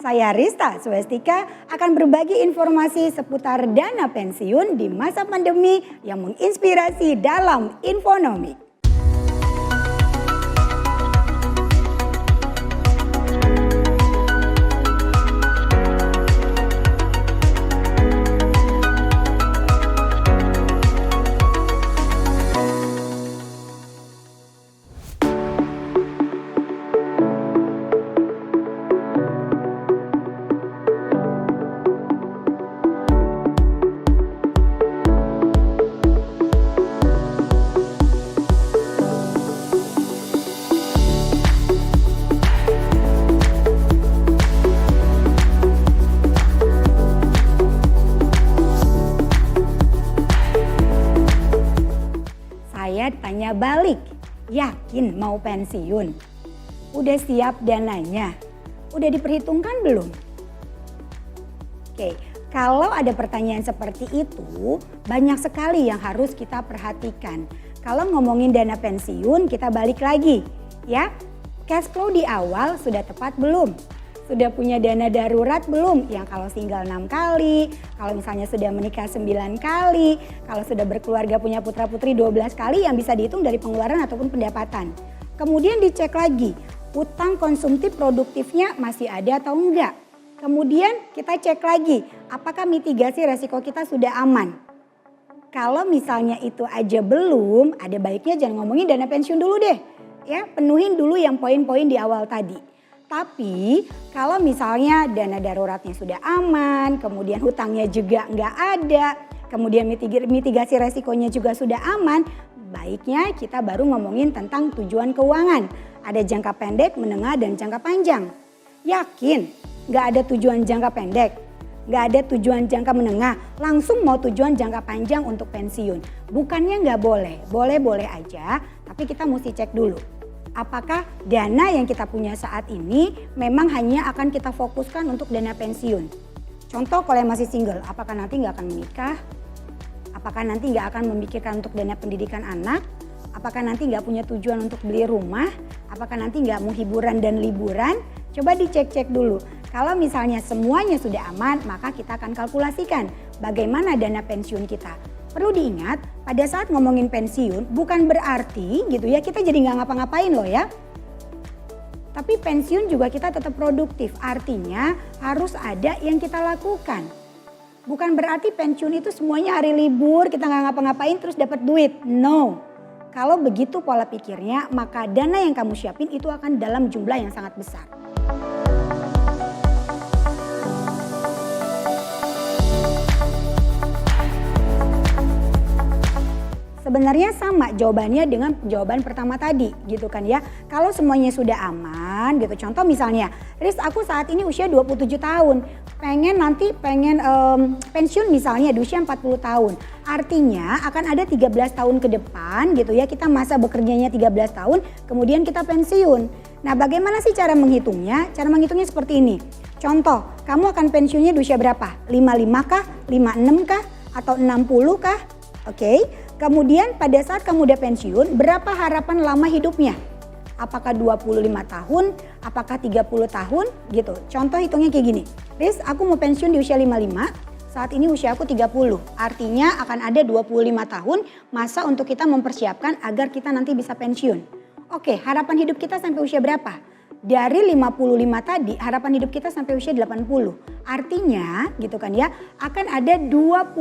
Saya Rista Swestika akan berbagi informasi seputar dana pensiun di masa pandemi yang menginspirasi dalam Infonomik. Saya tanya balik, yakin mau pensiun? Udah siap dananya? Udah diperhitungkan belum? Oke, kalau ada pertanyaan seperti itu, banyak sekali yang harus kita perhatikan. Kalau ngomongin dana pensiun, kita balik lagi, ya. Cash flow di awal sudah tepat belum? Sudah punya dana darurat belum? Yang kalau single 6 kali, kalau misalnya sudah menikah 9 kali, kalau sudah berkeluarga punya putra-putri 12 kali yang bisa dihitung dari pengeluaran ataupun pendapatan. Kemudian dicek lagi, utang konsumtif produktifnya masih ada atau enggak. Kemudian kita cek lagi, apakah mitigasi resiko kita sudah aman. Kalau misalnya itu aja belum, ada baiknya jangan ngomongin dana pensiun dulu deh. Ya, penuhin dulu yang poin-poin di awal tadi. Tapi kalau misalnya dana daruratnya sudah aman, kemudian hutangnya juga nggak ada, kemudian mitigasi resikonya juga sudah aman, baiknya kita baru ngomongin tentang tujuan keuangan. Ada jangka pendek, menengah, dan jangka panjang. Yakin nggak ada tujuan jangka pendek, nggak ada tujuan jangka menengah, langsung mau tujuan jangka panjang untuk pensiun. Bukannya nggak boleh, boleh-boleh aja, tapi kita mesti cek dulu. Apakah dana yang kita punya saat ini memang hanya akan kita fokuskan untuk dana pensiun. Contoh kalau yang masih single, apakah nanti nggak akan menikah? Apakah nanti nggak akan memikirkan untuk dana pendidikan anak? Apakah nanti nggak punya tujuan untuk beli rumah? Apakah nanti nggak mau hiburan dan liburan? Coba dicek-cek dulu. Kalau misalnya semuanya sudah aman, maka kita akan kalkulasikan bagaimana dana pensiun kita. Perlu diingat, pada saat ngomongin pensiun bukan berarti gitu ya kita jadi nggak ngapa-ngapain loh ya. Tapi pensiun juga kita tetap produktif, artinya harus ada yang kita lakukan. Bukan berarti pensiun itu semuanya hari libur, kita nggak ngapa-ngapain terus dapat duit. No, kalau begitu pola pikirnya maka dana yang kamu siapin itu akan dalam jumlah yang sangat besar. Sebenarnya sama jawabannya dengan jawaban pertama tadi gitu kan ya. Kalau semuanya sudah aman gitu. Contoh misalnya, Riz aku saat ini usia 27 tahun. Pengen pensiun misalnya di usia 40 tahun. Artinya akan ada 13 tahun ke depan gitu ya. Kita masa bekerjanya 13 tahun kemudian kita pensiun. Nah bagaimana sih cara menghitungnya? Cara menghitungnya seperti ini. Contoh, kamu akan pensiunnya di usia berapa? 55 kah? 56 kah? Atau 60 kah? Oke. Kemudian pada saat kamu udah pensiun, berapa harapan lama hidupnya? Apakah 25 tahun? Apakah 30 tahun? Gitu. Contoh hitungnya kayak gini. Riz, aku mau pensiun di usia 55, saat ini usia aku 30. Artinya akan ada 25 tahun masa untuk kita mempersiapkan agar kita nanti bisa pensiun. Oke, harapan hidup kita sampai usia berapa? Dari 55 tadi, harapan hidup kita sampai usia 80. Artinya, gitu kan ya, akan ada 25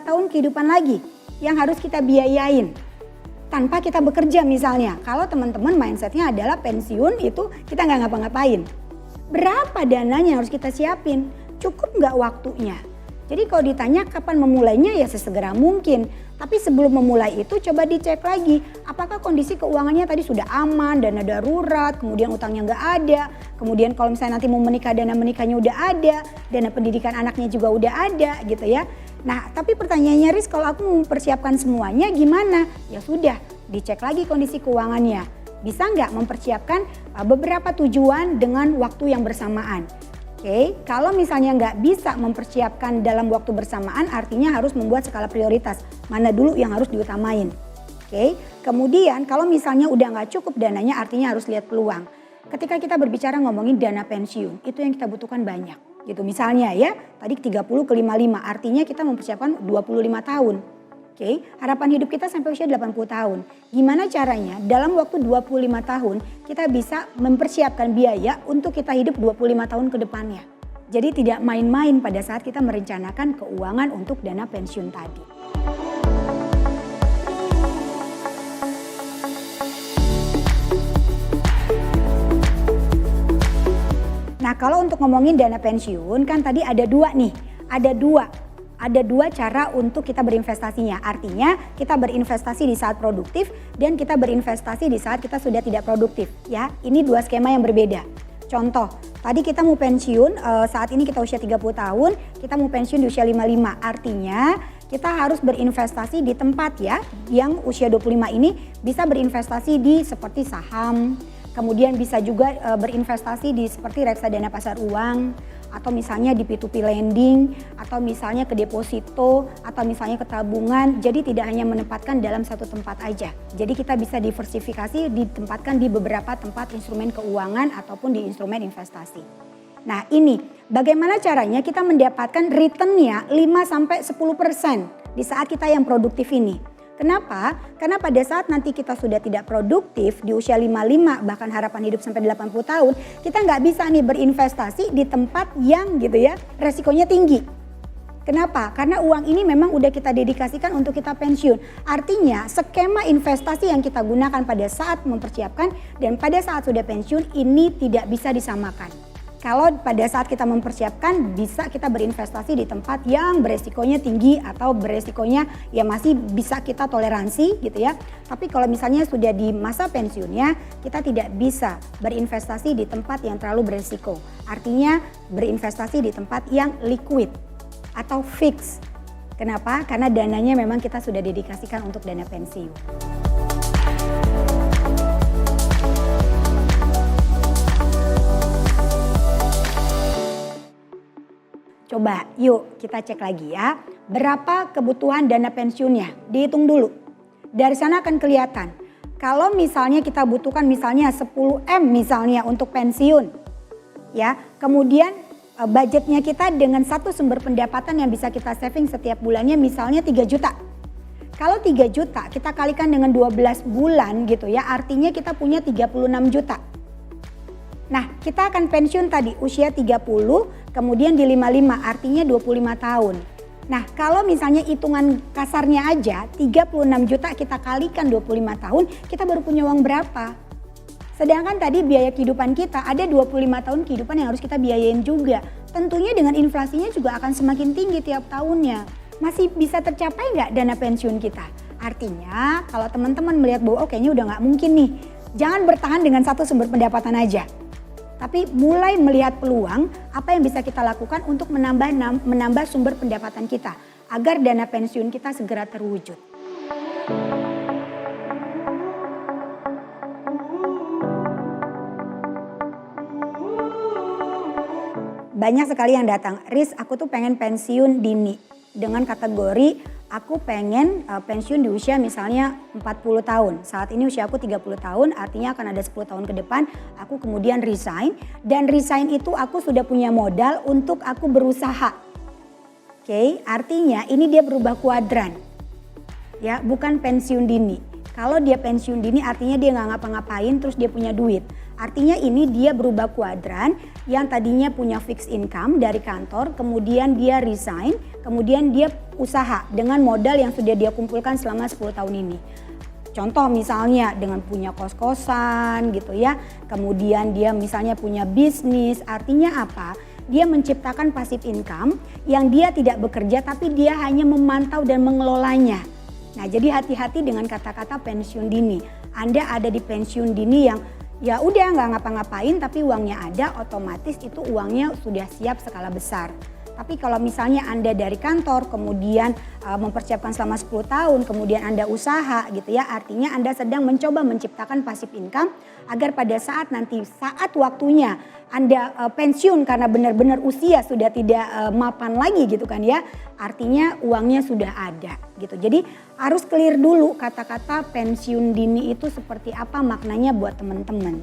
tahun kehidupan lagi yang harus kita biayain tanpa kita bekerja misalnya. Kalau teman-teman mindsetnya adalah pensiun itu kita nggak ngapa-ngapain. Berapa dananya yang harus kita siapin? Cukup nggak waktunya? Jadi kalau ditanya kapan memulainya ya sesegera mungkin. Tapi sebelum memulai itu coba dicek lagi apakah kondisi keuangannya tadi sudah aman, dana darurat, kemudian utangnya nggak ada. Kemudian kalau misalnya nanti mau menikah dana menikahnya udah ada, dana pendidikan anaknya juga udah ada gitu ya. Nah tapi pertanyaannya Riz kalau aku mau mempersiapkan semuanya gimana? Ya sudah dicek lagi kondisi keuangannya. Bisa nggak mempersiapkan beberapa tujuan dengan waktu yang bersamaan? Oke, kalau misalnya nggak bisa mempersiapkan dalam waktu bersamaan artinya harus membuat skala prioritas. Mana dulu yang harus diutamain. Oke, kemudian kalau misalnya udah nggak cukup dananya artinya harus lihat peluang. ketika kita berbicara ngomongin dana pensiun, itu yang kita butuhkan banyak gitu. Misalnya ya, tadi 30 ke 55, artinya kita mempersiapkan 25 tahun. Oke, harapan hidup kita sampai usia 80 tahun. Gimana caranya dalam waktu 25 tahun kita bisa mempersiapkan biaya untuk kita hidup 25 tahun ke depannya. Jadi tidak main-main pada saat kita merencanakan keuangan untuk dana pensiun tadi. Nah, kalau untuk ngomongin dana pensiun kan tadi ada dua nih, ada dua cara untuk kita berinvestasinya. Artinya kita berinvestasi di saat produktif dan kita berinvestasi di saat kita sudah tidak produktif ya. Ini dua skema yang berbeda. Contoh, tadi kita mau pensiun, saat ini kita usia 30 tahun, kita mau pensiun di usia 55. Artinya kita harus berinvestasi di tempat ya, yang usia 25 ini bisa berinvestasi di seperti saham, kemudian bisa juga berinvestasi di seperti reksadana pasar uang, atau misalnya di P2P lending, atau misalnya ke deposito, atau misalnya ke tabungan. Jadi tidak hanya menempatkan dalam satu tempat aja. Jadi kita bisa diversifikasi, ditempatkan di beberapa tempat instrumen keuangan ataupun di instrumen investasi. Nah ini, bagaimana caranya kita mendapatkan returnnya 5-10% di saat kita yang produktif ini. Kenapa? Karena pada saat nanti kita sudah tidak produktif di usia 55 bahkan harapan hidup sampai 80 tahun, kita nggak bisa nih berinvestasi di tempat yang gitu ya resikonya tinggi. Kenapa? Karena uang ini memang udah kita dedikasikan untuk kita pensiun. Artinya skema investasi yang kita gunakan pada saat mempersiapkan dan pada saat sudah pensiun ini tidak bisa disamakan. Kalau pada saat kita mempersiapkan bisa kita berinvestasi di tempat yang beresikonya tinggi atau beresikonya ya masih bisa kita toleransi gitu ya. Tapi kalau misalnya sudah di masa pensiunnya kita tidak bisa berinvestasi di tempat yang terlalu beresiko. Artinya berinvestasi di tempat yang liquid atau fix. Kenapa? Karena dananya memang kita sudah dedikasikan untuk dana pensiun. Coba yuk kita cek lagi ya, berapa kebutuhan dana pensiunnya, dihitung dulu. Dari sana akan kelihatan, kalau misalnya kita butuhkan misalnya 10M misalnya untuk pensiun, ya kemudian budgetnya kita dengan satu sumber pendapatan yang bisa kita saving setiap bulannya misalnya 3 juta. Kalau 3 juta kita kalikan dengan 12 bulan gitu ya, artinya kita punya 36 juta. Nah kita akan pensiun tadi usia 30 kemudian di 55 artinya 25 tahun. Nah kalau misalnya hitungan kasarnya aja 36 juta kita kalikan 25 tahun kita baru punya uang berapa? Sedangkan tadi biaya kehidupan kita ada 25 tahun kehidupan yang harus kita biayain juga. Tentunya dengan inflasinya juga akan semakin tinggi tiap tahunnya. Masih bisa tercapai nggak dana pensiun kita? Artinya kalau teman-teman melihat bahwa kayaknya udah nggak mungkin nih. Jangan bertahan dengan satu sumber pendapatan aja. Tapi mulai melihat peluang apa yang bisa kita lakukan untuk menambah sumber pendapatan kita agar dana pensiun kita segera terwujud. Banyak sekali yang datang, Riz aku tuh pengen pensiun dini dengan kategori aku pengen pensiun di usia misalnya 40 tahun. Saat ini usia aku 30 tahun, artinya akan ada 10 tahun ke depan aku kemudian resign. Dan resign itu aku sudah punya modal untuk aku berusaha. Oke, artinya ini dia berubah kuadran. Ya, bukan pensiun dini. Kalau dia pensiun dini artinya dia nggak ngapa-ngapain terus dia punya duit. Artinya ini dia berubah kuadran yang tadinya punya fixed income dari kantor, kemudian dia resign, kemudian dia usaha dengan modal yang sudah dia kumpulkan selama 10 tahun ini. Contoh misalnya dengan punya kos-kosan gitu ya, kemudian dia misalnya punya bisnis, artinya apa? Dia menciptakan passive income yang dia tidak bekerja tapi dia hanya memantau dan mengelolanya. Nah jadi hati-hati dengan kata-kata pensiun dini. Anda ada di pensiun dini yang ya udah nggak ngapa-ngapain tapi uangnya ada, otomatis itu uangnya sudah siap skala besar. Tapi kalau misalnya Anda dari kantor kemudian mempersiapkan selama 10 tahun kemudian Anda usaha gitu ya, artinya Anda sedang mencoba menciptakan passive income agar pada saat nanti saat waktunya Anda pensiun karena benar-benar usia sudah tidak mapan lagi gitu kan ya, artinya uangnya sudah ada gitu. Jadi harus clear dulu kata-kata pensiun dini itu seperti apa maknanya buat teman-teman.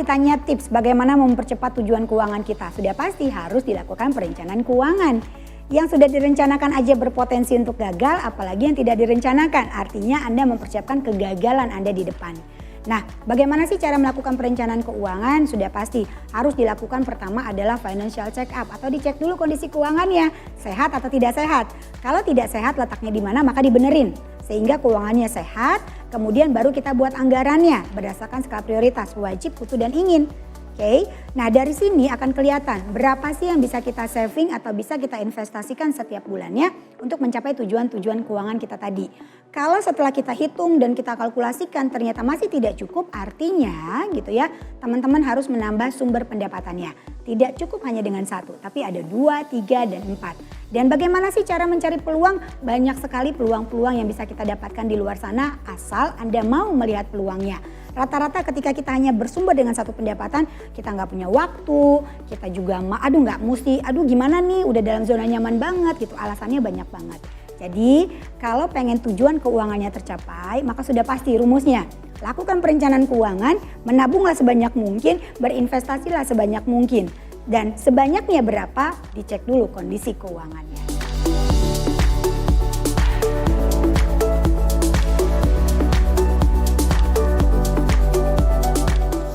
ditanya tips bagaimana mempercepat tujuan keuangan kita, sudah pasti harus dilakukan perencanaan keuangan. Yang sudah direncanakan aja berpotensi untuk gagal, apalagi yang tidak direncanakan. Artinya Anda mempersiapkan kegagalan Anda di depan. Nah, bagaimana sih cara melakukan perencanaan keuangan? Sudah pasti harus dilakukan pertama adalah financial check up atau dicek dulu kondisi keuangannya, sehat atau tidak sehat. Kalau tidak sehat letaknya di mana maka dibenerin sehingga keuangannya sehat, kemudian baru kita buat anggarannya berdasarkan skala prioritas, wajib, butuh, dan ingin. Oke, nah dari sini akan kelihatan berapa sih yang bisa kita saving atau bisa kita investasikan setiap bulannya untuk mencapai tujuan-tujuan keuangan kita tadi. Kalau setelah kita hitung dan kita kalkulasikan ternyata masih tidak cukup, artinya gitu ya, teman-teman harus menambah sumber pendapatannya. Tidak cukup hanya dengan satu, tapi ada 2, 3, dan 4. Dan bagaimana sih cara mencari peluang? Banyak sekali peluang-peluang yang bisa kita dapatkan di luar sana asal Anda mau melihat peluangnya. Rata-rata ketika kita hanya bersumber dengan satu pendapatan, kita nggak punya waktu, kita juga gimana nih udah dalam zona nyaman banget gitu, alasannya banyak banget. Jadi kalau pengen tujuan keuangannya tercapai, maka sudah pasti rumusnya. Lakukan perencanaan keuangan, menabunglah sebanyak mungkin, berinvestasilah sebanyak mungkin. Dan sebanyaknya berapa, dicek dulu kondisi keuangannya.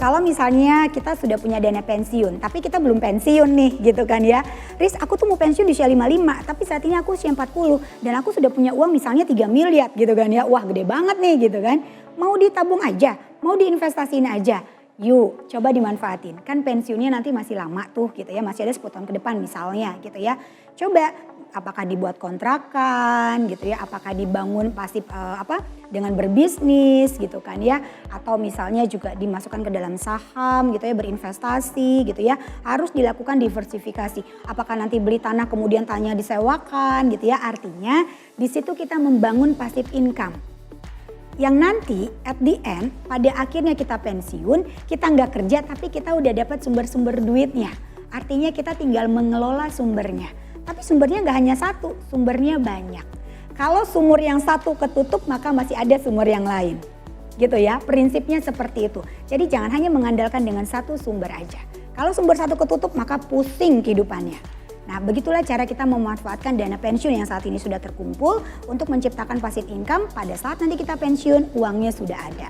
Kalau misalnya kita sudah punya dana pensiun, tapi kita belum pensiun nih gitu kan ya. Riz, aku tuh mau pensiun di usia 55, tapi saat ini aku usia 40 dan aku sudah punya uang misalnya 3 miliar gitu kan ya. Wah gede banget nih gitu kan. Mau ditabung aja, mau diinvestasiin aja. Yuk coba dimanfaatin, kan pensiunnya nanti masih lama tuh gitu ya, masih ada 10 tahun ke depan misalnya gitu ya. Coba apakah dibuat kontrakan gitu ya, apakah dibangun pasif dengan berbisnis gitu kan ya, atau misalnya juga dimasukkan ke dalam saham gitu ya, berinvestasi gitu ya. Harus dilakukan diversifikasi. Apakah nanti beli tanah kemudian tanahnya disewakan gitu ya, artinya di situ kita membangun passive income. Yang nanti at the end pada akhirnya kita pensiun, kita nggak kerja tapi kita udah dapat sumber-sumber duitnya. Artinya kita tinggal mengelola sumbernya. Tapi sumbernya nggak hanya satu, sumbernya banyak. Kalau sumur yang satu ketutup maka masih ada sumber yang lain. Gitu ya, prinsipnya seperti itu. Jadi jangan hanya mengandalkan dengan satu sumber aja. Kalau sumber satu ketutup maka pusing kehidupannya. Nah begitulah cara kita memanfaatkan dana pensiun yang saat ini sudah terkumpul untuk menciptakan passive income pada saat nanti kita pensiun uangnya sudah ada.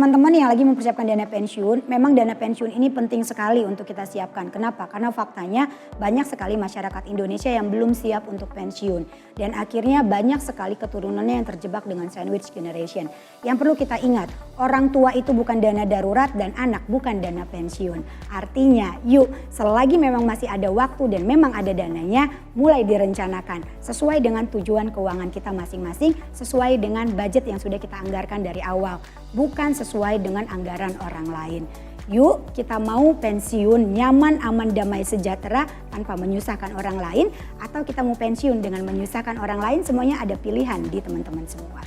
Teman-teman yang lagi mempersiapkan dana pensiun, memang dana pensiun ini penting sekali untuk kita siapkan. Kenapa? Karena faktanya banyak sekali masyarakat Indonesia yang belum siap untuk pensiun. Dan akhirnya banyak sekali keturunannya yang terjebak dengan sandwich generation. Yang perlu kita ingat, orang tua itu bukan dana darurat dan anak bukan dana pensiun. Artinya yuk selagi memang masih ada waktu dan memang ada dananya, mulai direncanakan. Sesuai dengan tujuan keuangan kita masing-masing, sesuai dengan budget yang sudah kita anggarkan dari awal. Bukan sesuai dengan anggaran orang lain. Yuk kita mau pensiun nyaman, aman, damai, sejahtera tanpa menyusahkan orang lain. Atau kita mau pensiun dengan menyusahkan orang lain, semuanya ada pilihan di teman-teman semua.